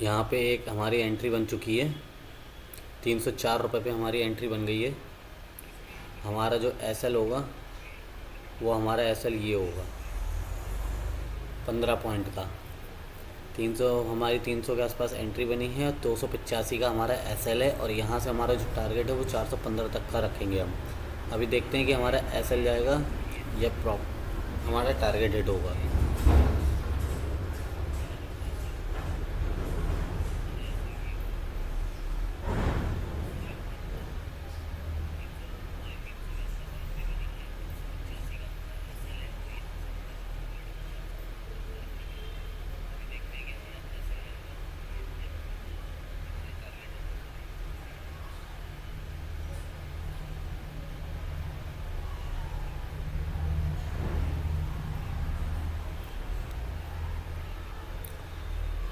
यहाँ पे एक हमारी एंट्री बन चुकी है। 304 रुपये पे हमारी एंट्री बन गई है। हमारा जो एसएल होगा वो हमारा एसएल ये होगा 15 पॉइंट का। 300 हमारी 300 के आसपास एंट्री बनी है। 285 का हमारा एसएल है और यहाँ से हमारा जो टारगेट है वो 415 तक का रखेंगे हम। अभी देखते हैं कि हमारा एसएल जाएगा या हमारा टारगेट हिट होगा।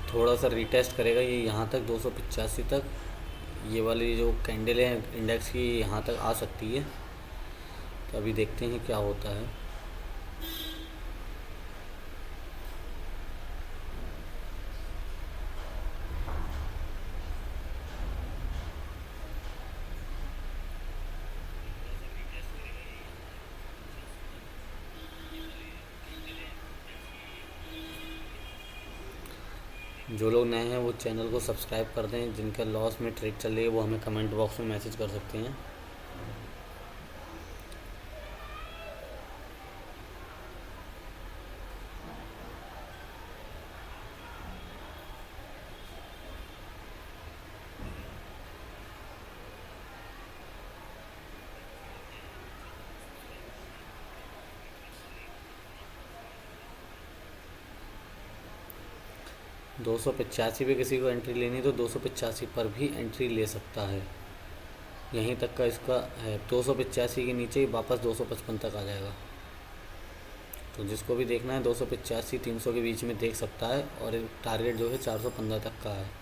थोड़ा सा रिटेस्ट करेगा ये यहाँ तक 285 तक। ये वाली जो कैंडल है इंडेक्स की यहाँ तक आ सकती है। तो अभी देखते हैं क्या होता है। जो लोग नए हैं वो चैनल को सब्सक्राइब कर दें। जिनका लॉस में ट्रेड चल रही है वो हमें कमेंट बॉक्स में मैसेज कर सकते हैं। 285 पे किसी को एंट्री लेनी तो 285 पर भी एंट्री ले सकता है। यहीं तक का इसका है। 285 के नीचे ही वापस 255 तक आ जाएगा। तो जिसको भी देखना है 285 300 के बीच में देख सकता है। और टारगेट जो है 415 तक का है।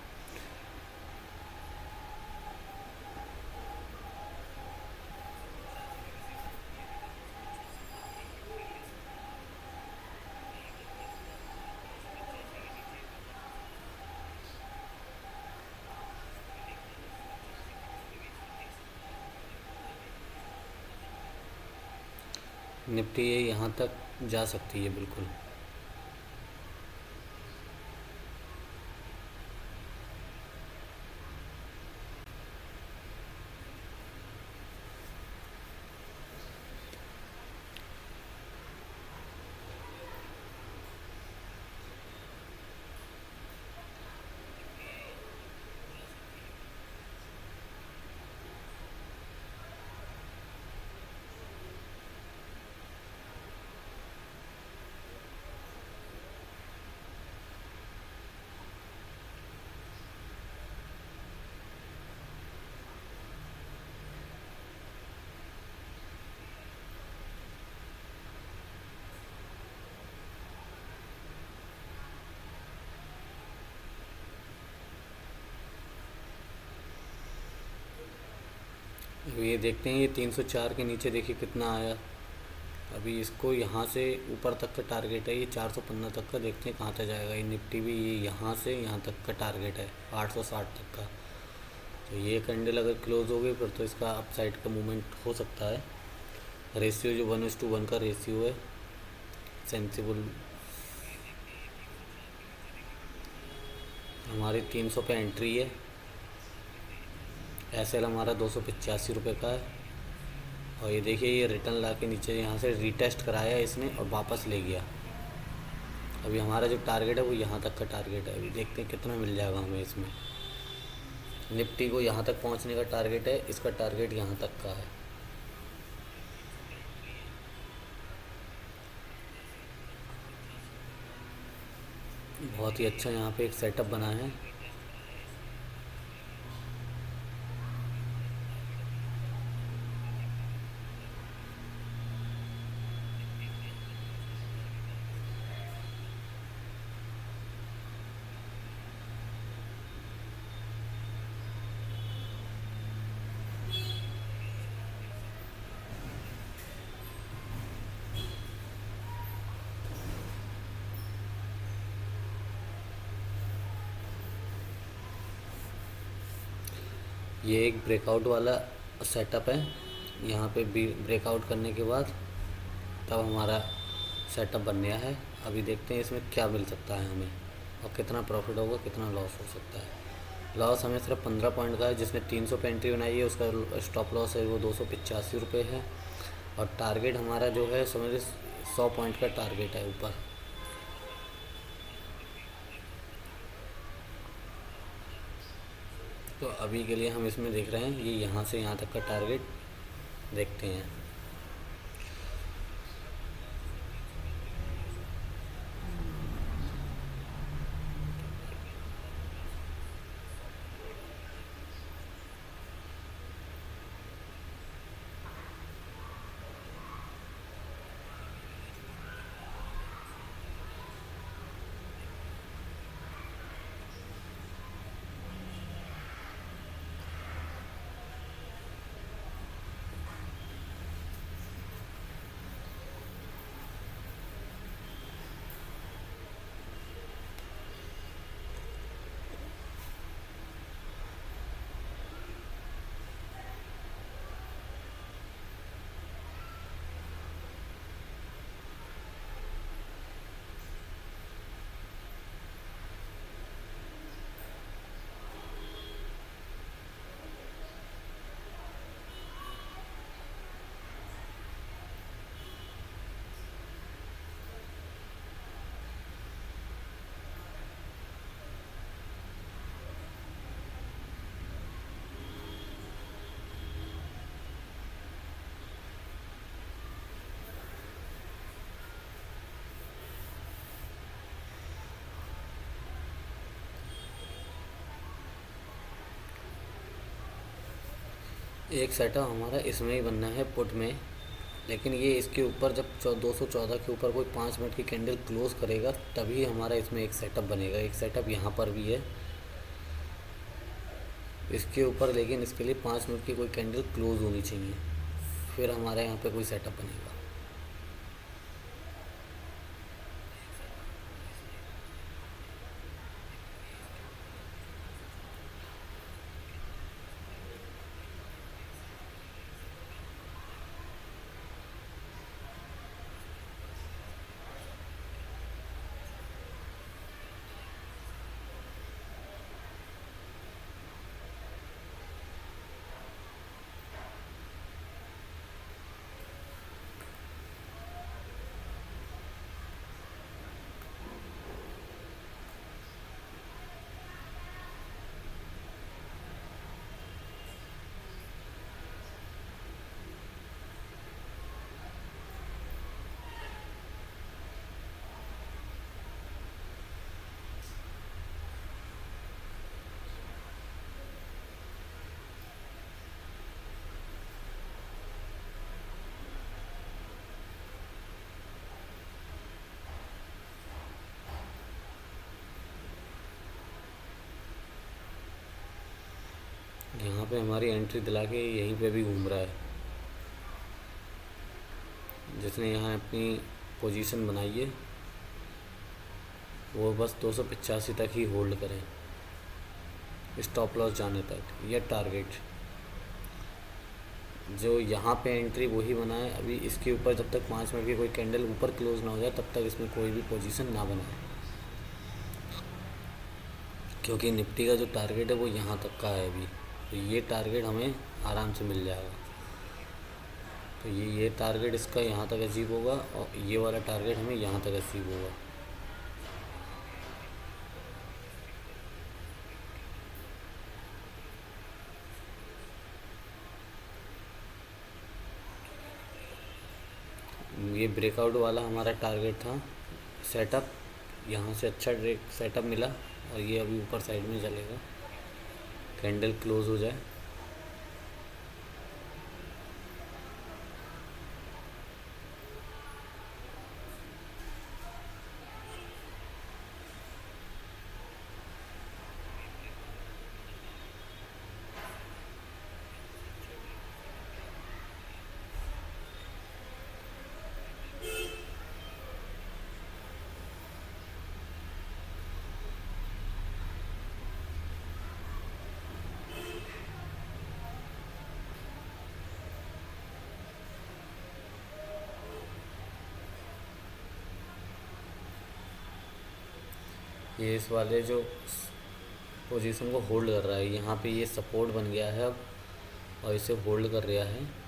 निफ्टी ये यहाँ तक जा सकती है बिल्कुल। ये देखते हैं ये 304 के नीचे देखिए कितना आया। अभी इसको यहाँ से ऊपर तक का टारगेट है ये 415 तक का। देखते हैं कहाँ तक जाएगा। ये निफ्टी भी ये यहाँ से यहाँ तक का टारगेट है 860 तक का। तो ये कैंडल अगर क्लोज हो गई फिर तो इसका अप साइड का मूवमेंट हो सकता है। रेशियो जो 1:1 का रेशियो है सेंसिबल। हमारी 300 पे एंट्री है। एसएल हमारा 285 रुपये का है। और ये देखिए ये रिटर्न ला के नीचे यहाँ से रीटेस्ट कराया इसने और वापस ले गया। अभी हमारा जो टारगेट है वो यहाँ तक का टारगेट है। अभी देखते हैं कितना मिल जाएगा हमें इसमें। निफ्टी को यहाँ तक पहुँचने का टारगेट है। इसका टारगेट यहाँ तक का है। बहुत ही अच्छा यहाँ पे एक सेटअप बना है। ये एक ब्रेकआउट वाला सेटअप है। यहाँ पे भी ब्रेकआउट करने के बाद तब हमारा सेटअप बन गया है। अभी देखते हैं इसमें क्या मिल सकता है हमें, और कितना प्रॉफिट होगा, कितना लॉस हो सकता है। लॉस हमें सिर्फ 15 पॉइंट का है, जिसने 300 पे एंट्री बनाई है। उसका स्टॉप लॉस है वो 285 रुपये है। और टारगेट हमारा जो है समझिए 100 पॉइंट का टारगेट है ऊपर। तो अभी के लिए हम इसमें देख रहे हैं ये यहाँ से यहाँ तक का टारगेट देखते हैं। एक सेटअप हमारा इसमें ही बनना है पुट में, लेकिन ये इसके ऊपर जब 214 के ऊपर कोई 5 मिनट की कैंडल क्लोज करेगा तभी हमारा इसमें एक सेटअप बनेगा। एक सेटअप यहाँ पर भी है इसके ऊपर, लेकिन इसके लिए 5 मिनट की कोई कैंडल क्लोज होनी चाहिए, फिर हमारे यहाँ पे कोई सेटअप बनेगा। यहाँ पे हमारी एंट्री दिला के यहीं पे भी घूम रहा है। जिसने यहाँ अपनी पोजीशन बनाई है वो बस 285 तक ही होल्ड करें, स्टॉप लॉस जाने तक। यह टारगेट जो यहाँ पे एंट्री वही बनाए। अभी इसके ऊपर जब तक 5 मिनट की कोई कैंडल ऊपर क्लोज ना हो जाए तब तक इसमें कोई भी पोजीशन ना बनाए, क्योंकि निफ्टी का जो टारगेट है वो यहाँ तक का है अभी। तो ये टारगेट हमें आराम से मिल जाएगा। तो ये टारगेट इसका यहाँ तक अचीव होगा, और ये वाला टारगेट हमें यहाँ तक अचीव होगा। ये ब्रेकआउट वाला हमारा टारगेट था सेटअप। यहाँ से अच्छा सेटअप मिला, और ये अभी ऊपर साइड में चलेगा, कैंडल क्लोज हो जाए। ये इस वाले जो पोजीशन को होल्ड कर रहा है, यहाँ पे ये सपोर्ट बन गया है अब, और इसे होल्ड कर रहा है।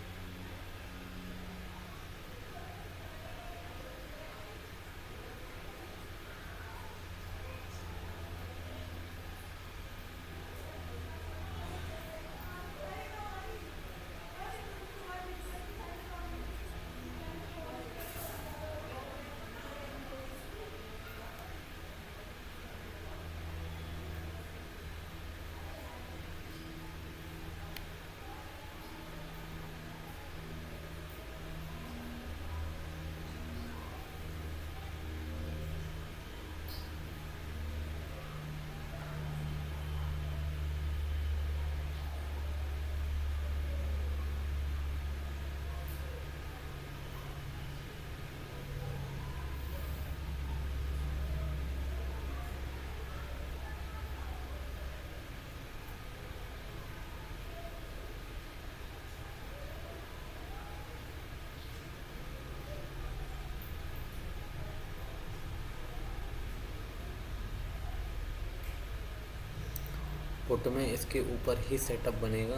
पुट में इसके ऊपर ही सेटअप बनेगा,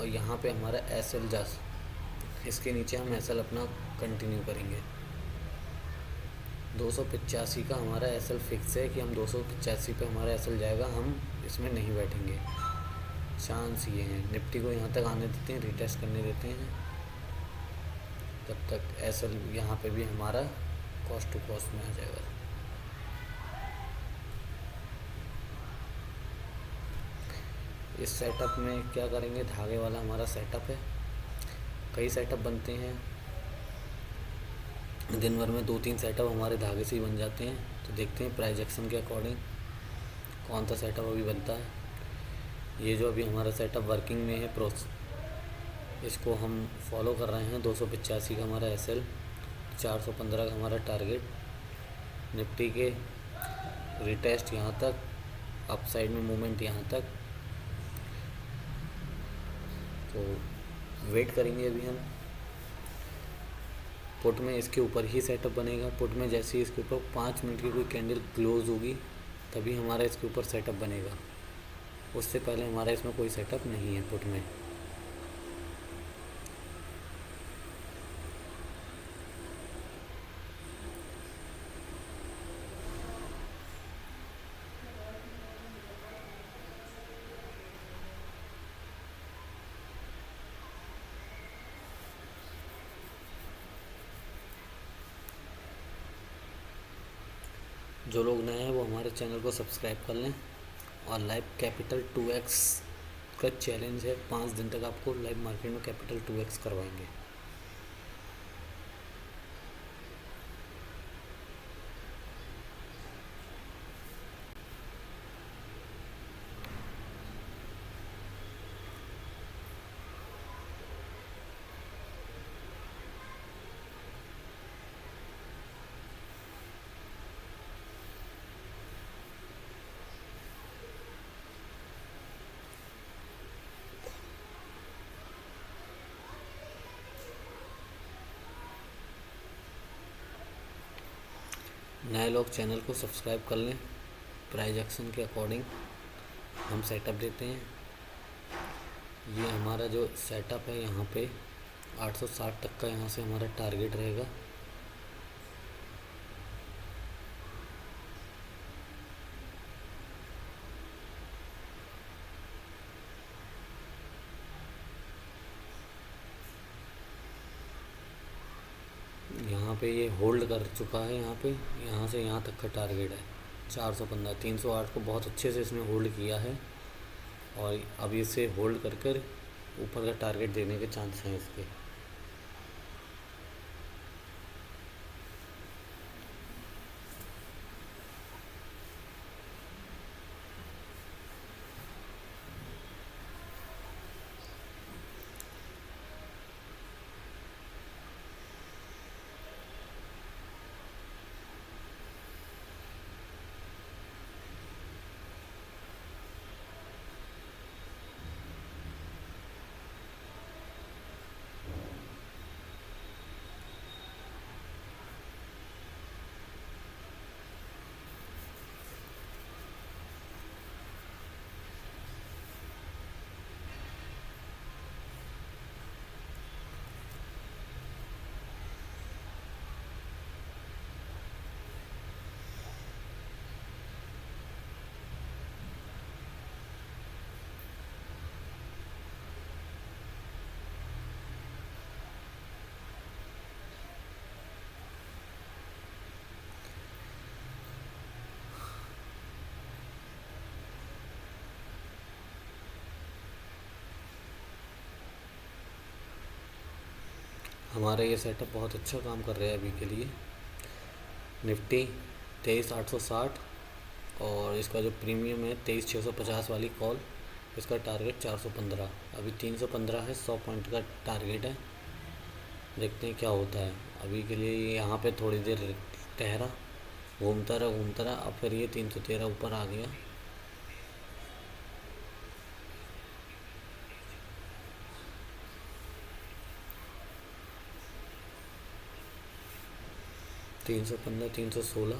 और यहाँ पे हमारा एस एल जा, इसके नीचे हम एस एल अपना कंटिन्यू करेंगे। 285 का हमारा एस एल फिक्स है कि हम 285 पे हमारा एस एल जाएगा, हम इसमें नहीं बैठेंगे। चांस ये हैं, निफ्टी को यहाँ तक आने देते हैं, रिटेस्ट करने देते हैं, तब तक एस एल यहाँ पे भी हमारा कॉस्ट टू कॉस्ट में आ जाएगा। इस सेटअप में क्या करेंगे, धागे वाला हमारा सेटअप है। कई सेटअप बनते हैं, दिन भर में 2-3 सेटअप हमारे धागे से ही बन जाते हैं। तो देखते हैं प्राइस एक्शन के अकॉर्डिंग कौन सा सेटअप अभी बनता है। ये जो अभी हमारा सेटअप वर्किंग में है इसको हम फॉलो कर रहे हैं। 285 का हमारा एस एल, 415 का हमारा टारगेट, निफ्टी के रिटेस्ट यहाँ तक, अप साइड में मूवमेंट यहाँ तक। तो वेट करेंगे अभी हम। पुट में इसके ऊपर ही सेटअप बनेगा। पुट में जैसे ही इसके ऊपर 5 मिनट की कोई कैंडल क्लोज होगी तभी हमारा इसके ऊपर सेटअप बनेगा, उससे पहले हमारा इसमें कोई सेटअप नहीं है पुट में। जो लोग नए हैं वो हमारे चैनल को सब्सक्राइब कर लें। और लाइव कैपिटल 2x का चैलेंज है, 5 दिन तक आपको लाइव मार्केट में कैपिटल 2x करवाएंगे। नए लोग चैनल को सब्सक्राइब कर लें। प्राइस एक्शन के अकॉर्डिंग हम सेटअप देते हैं। ये हमारा जो सेटअप है यहाँ पे 860 तक का यहाँ से हमारा टारगेट रहेगा। यहाँ पे ये होल्ड कर चुका है, यहाँ से यहाँ तक का टारगेट है 415। 308 को बहुत अच्छे से इसने होल्ड किया है, और अब इसे होल्ड कर कर ऊपर का टारगेट देने के चांस हैं इसके। हमारा ये सेटअप बहुत अच्छा काम कर रहा है अभी के लिए। निफ्टी 23,860 और इसका जो प्रीमियम है 23,650 वाली कॉल, इसका टारगेट 415। अभी 315 है, 100 पॉइंट का टारगेट है। देखते हैं क्या होता है। अभी के लिए ये यहाँ पे थोड़ी देर ठहरा, घूमता रहा, अब फिर ये 313 ऊपर आ गया। 315, 316,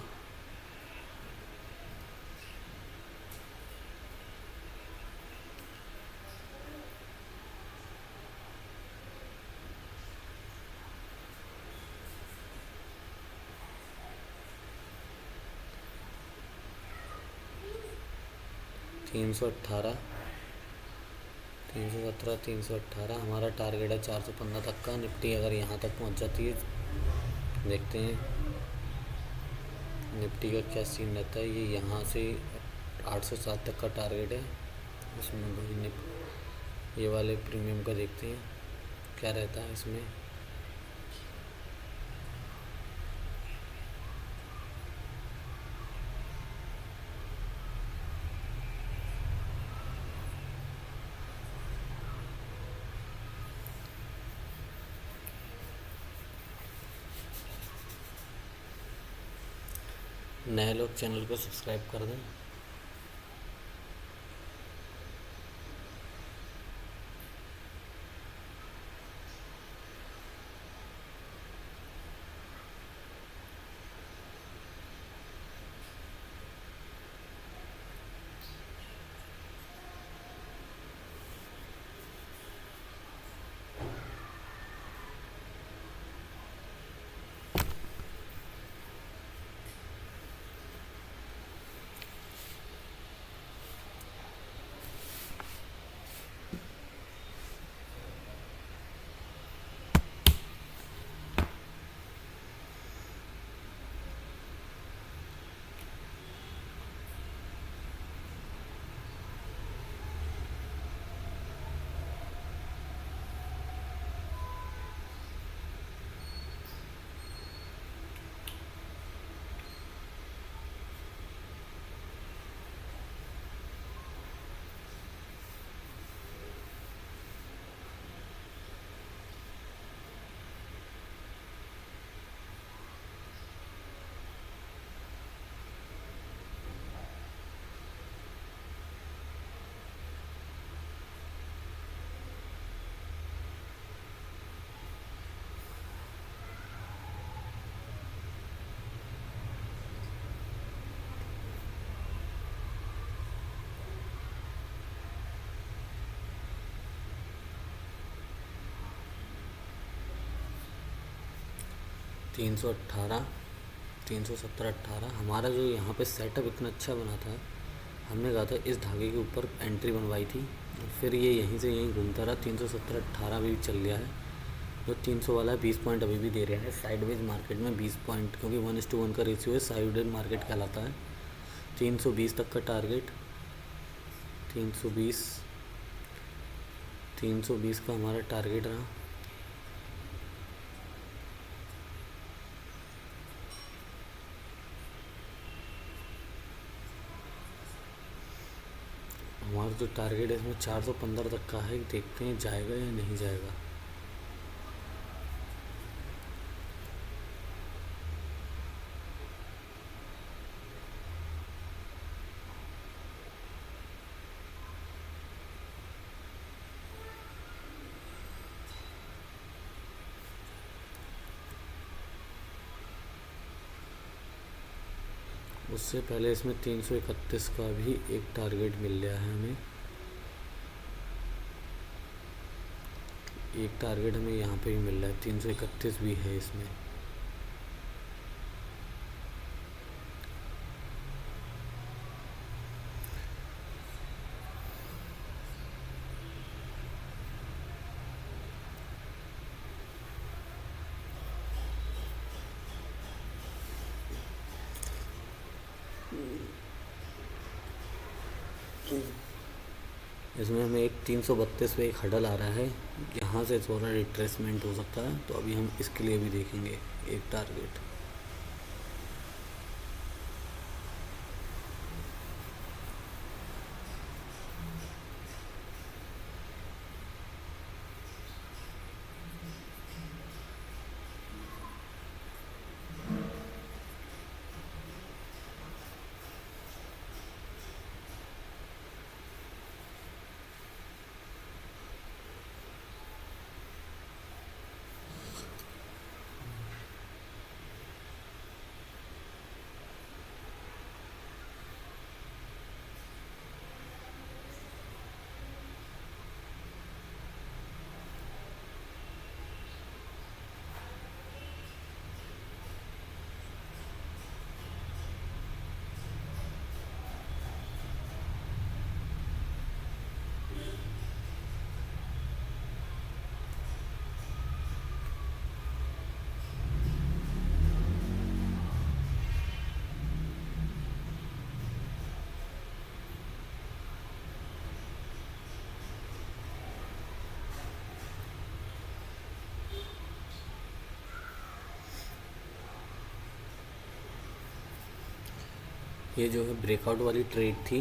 318, 317, 318 हमारा टारगेट है 415 तक का। निफ्टी अगर यहाँ तक पहुँच जाती है, देखते हैं निफ्टी का क्या सीन रहता है। ये यहाँ से 807 तक का टारगेट है। इसमें ये वाले प्रीमियम का देखते हैं क्या रहता है इसमें। नए लोग चैनल को सब्सक्राइब कर दें। तीन सौ अट्ठारह, 317, 18 हमारा जो यहाँ पे सेटअप इतना अच्छा बना था। हमने कहा था इस धागे के ऊपर एंट्री बनवाई थी, फिर ये यहीं से यहीं घूमता रहा। 317, 18 भी चल गया है। जो 300 वाला है 20 पॉइंट अभी भी दे रहा है साइडवेज मार्केट में। 20 पॉइंट, क्योंकि 1:1 का रेशियो है, साइडवेज मार्केट कहलाता है। 320 तक का टारगेट, 320, 320 का हमारा टारगेट रहा। हमारा जो टारगेट है इसमें 415 तक का है। देखते हैं जाएगा या नहीं जाएगा। उससे पहले इसमें 331 का भी एक टारगेट मिल गया है हमें। एक टारगेट हमें यहाँ पे भी मिल रहा है, 331 भी है इसमें। इसमें हमें एक 332 पे एक हडल आ रहा है, यहाँ से थोड़ा रिट्रेसमेंट हो सकता है, तो अभी हम इसके लिए भी देखेंगे एक टारगेट। ये जो है ब्रेकआउट वाली ट्रेड थी,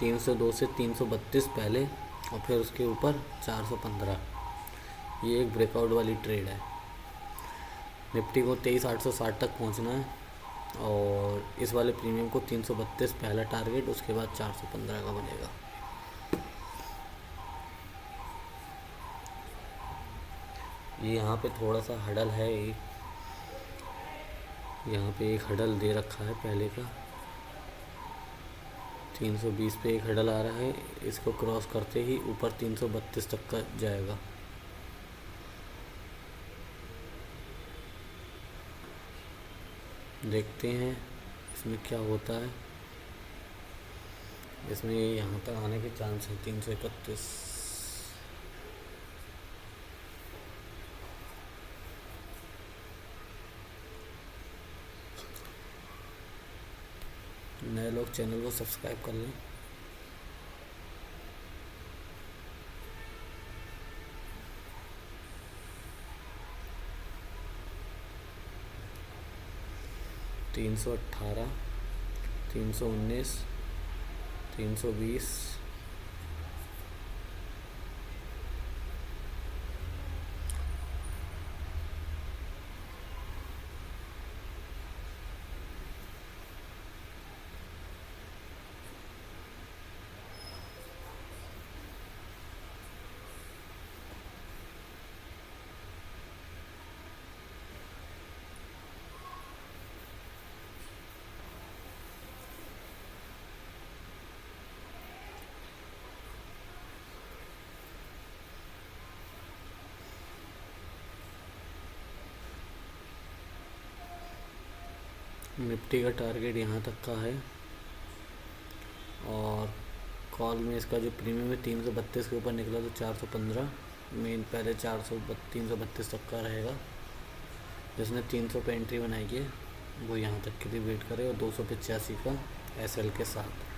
302 से 332 पहले और फिर उसके ऊपर 415, ये एक ब्रेकआउट वाली ट्रेड है। निफ्टी को 23,860 तक पहुंचना है और इस वाले प्रीमियम को 332 पहला टारगेट, उसके बाद 415 का बनेगा। ये यहाँ पे थोड़ा सा हडल है, यहाँ पे एक हडल दे रखा है पहले का, 320 पे एक हडल आ रहा है, इसको क्रॉस करते ही ऊपर 332 तक का जाएगा। देखते हैं इसमें क्या होता है। इसमें यहाँ तक आने के चांस है 331। नए लोग चैनल को सब्सक्राइब कर लें। तीन 318, 319, 320, निफ्टी का टारगेट यहाँ तक का है और कॉल में इसका जो प्रीमियम है 332 के ऊपर निकला तो 415, मेन पहले 332 तक का रहेगा। जिसने 300 पे एंट्री बनाई है वो यहाँ तक के लिए वेट करे और 285 का एसएल के साथ।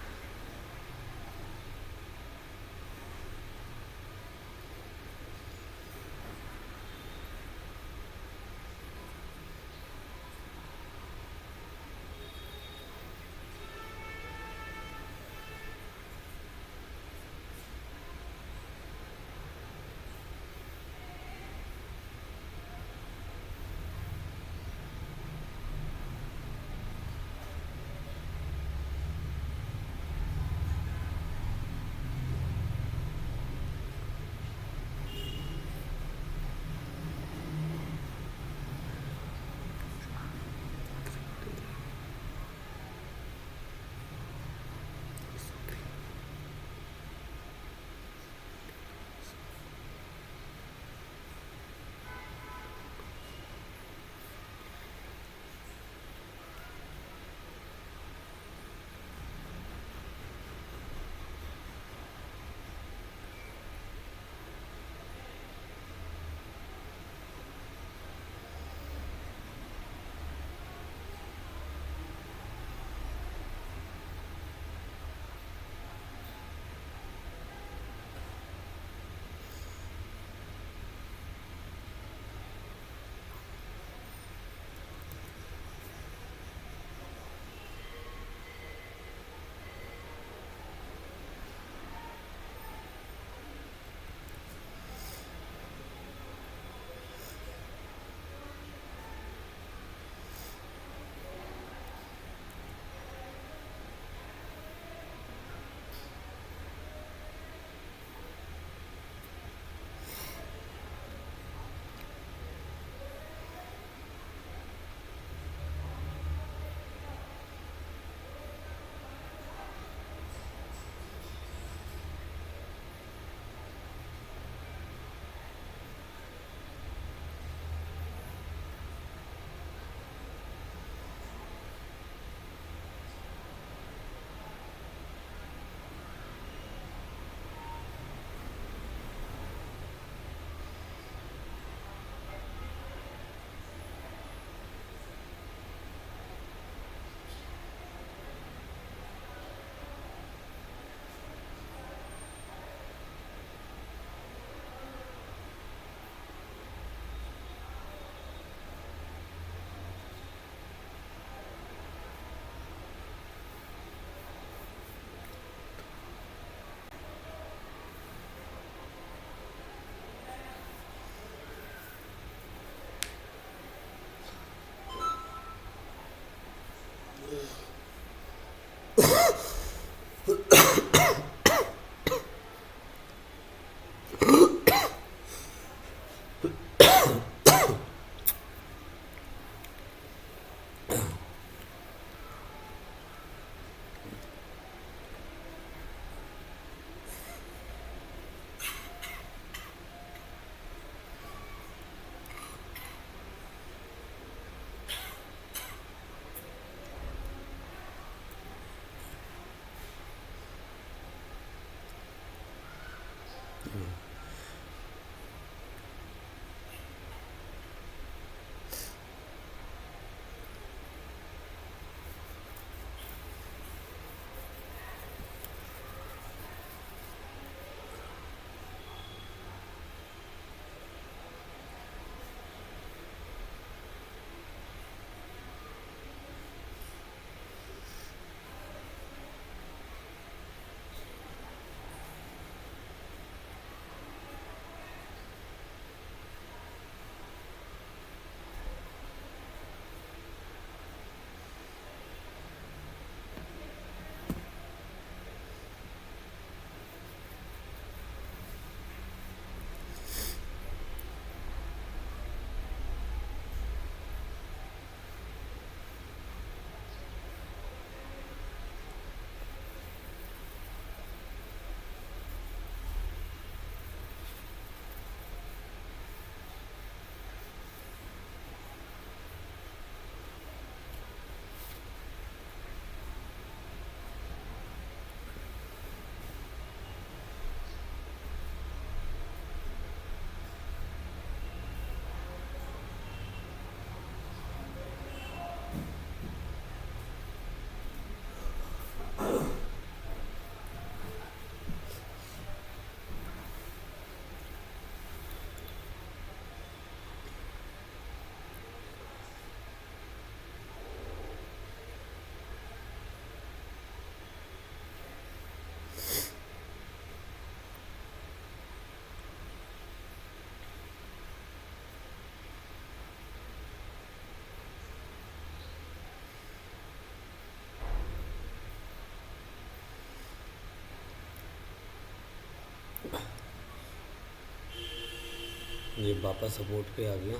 ये वापस सपोर्ट पे आ गया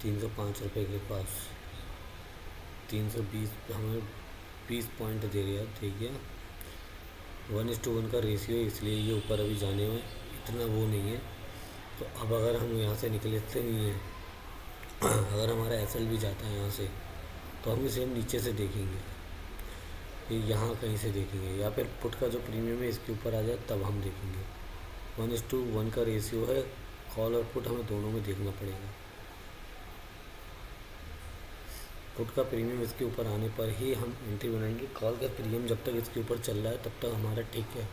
305 रुपये के पास। 320 हमें 20 पॉइंट दे गया, ठीक है। 1:1 का रेशियो, इसलिए ये ऊपर अभी जाने में इतना वो नहीं है। तो अब अगर हम यहाँ से निकलते नहीं हैं अगर हमारा एसएल भी जाता है यहाँ से, तो हम इसे नीचे से देखेंगे, ये यहाँ कहीं से देखेंगे, या फिर पुट का जो प्रीमियम है इसके ऊपर आ जाए तब हम देखेंगे। 1:1 का रेशियो है, कॉल और पुट हमें दोनों में देखना पड़ेगा। पुट का प्रीमियम इसके ऊपर आने पर ही हम एंट्री बनाएंगे। कॉल का प्रीमियम जब तक इसके ऊपर चल रहा है तब तक हमारा ठीक है।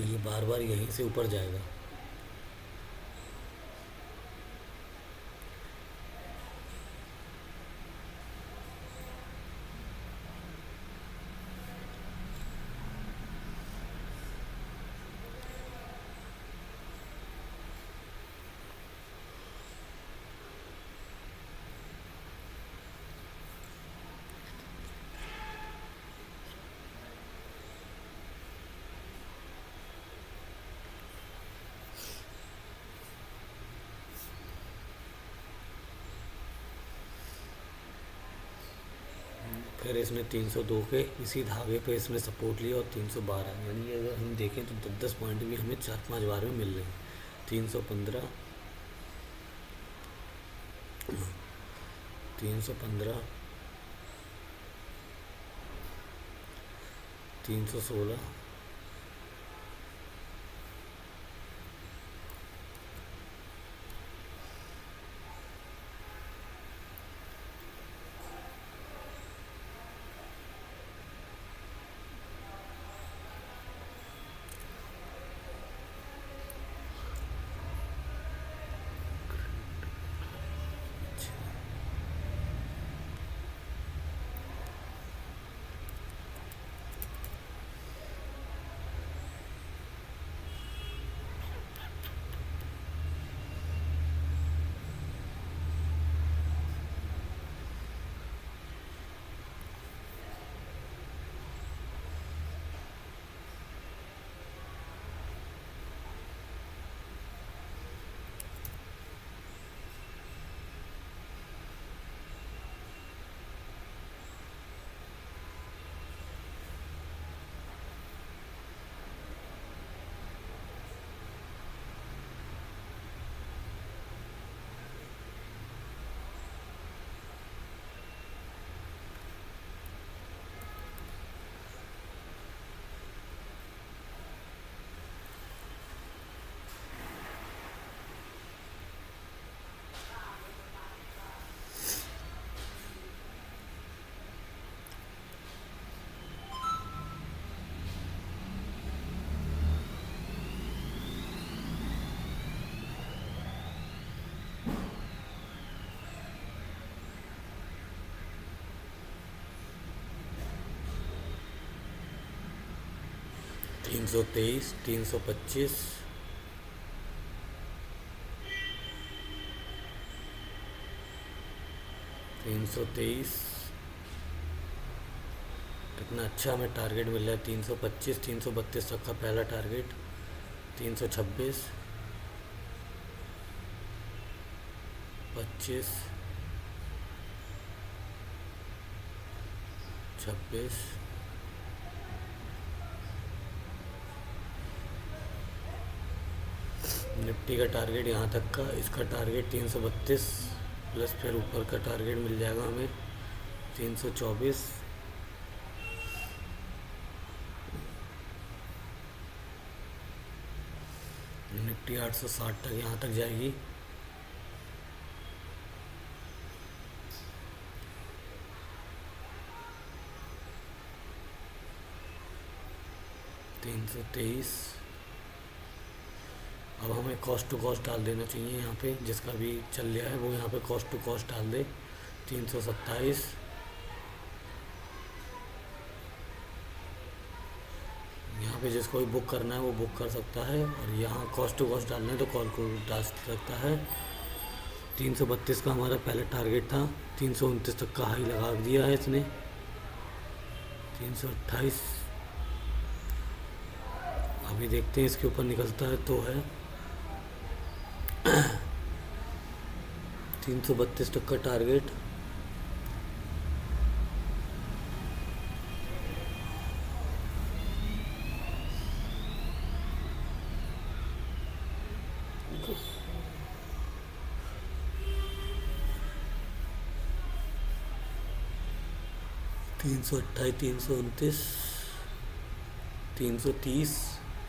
ये बार बार यहीं से ऊपर जाएगा। फिर इसने 302 के इसी धागे पे इसने सपोर्ट लिया और 312, यानी अगर हम देखें तो 10-10 पॉइंट भी हमें 4-5 बार में मिल रहे हैं। 315, 315, 316, 323, 325, 323, कितना अच्छा हमें टारगेट मिल रहा है। 325, 332 तक का पहला टारगेट। 326, 25, 26, निफ्टी का टारगेट यहाँ तक का, इसका टारगेट 332 प्लस फिर ऊपर का टारगेट मिल जाएगा हमें 324, निफ्टी 860 तक यहाँ तक जाएगी। 323। अब हमें कॉस्ट टू कॉस्ट डाल देना चाहिए यहाँ पे, जिसका भी चल रहा है वो यहाँ पे कॉस्ट टू कॉस्ट डाल दे। 327, यहाँ पे जिसको भी बुक करना है वो बुक कर सकता है, और यहाँ कॉस्ट टू कॉस्ट डालना है तो कॉल को डाल सकता है। 332 का हमारा पहला टारगेट था, 329 तक का हाई लगा दिया है इसने। 328। अभी देखते हैं इसके ऊपर निकलता है तो है 332 तक का टारगेट। तीन सौ अट्ठाईस, 329, 330।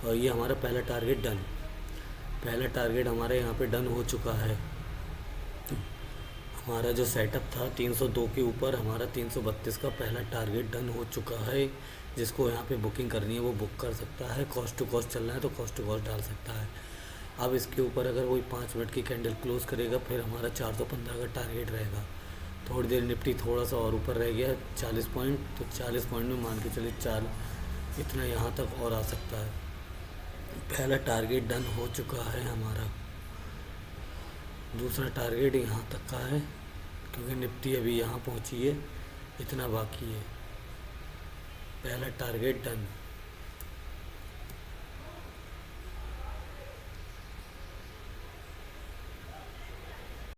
और ये हमारा पहला टारगेट डन। पहला टारगेट हमारे यहाँ पे डन हो चुका है। हमारा जो सेटअप था 302 के ऊपर, हमारा 332 का पहला टारगेट डन हो चुका है। जिसको यहाँ पे बुकिंग करनी है वो बुक कर सकता है। कॉस्ट टू कॉस्ट चल रहा है तो कॉस्ट टू कॉस्ट डाल सकता है। अब इसके ऊपर अगर कोई 5 मिनट की कैंडल क्लोज करेगा फिर हमारा 415 का टारगेट रहेगा। थोड़ी देर निफ्टी थोड़ा सा और ऊपर रह गया 40 पॉइंट, तो 40 पॉइंट में मान के चलिए 4 इतना यहाँ तक और आ सकता है। पहला टारगेट डन हो चुका है हमारा। दूसरा टारगेट यहाँ तक का है क्योंकि निफ्टी अभी यहाँ पहुँची है, इतना बाकी है। पहला टारगेट डन।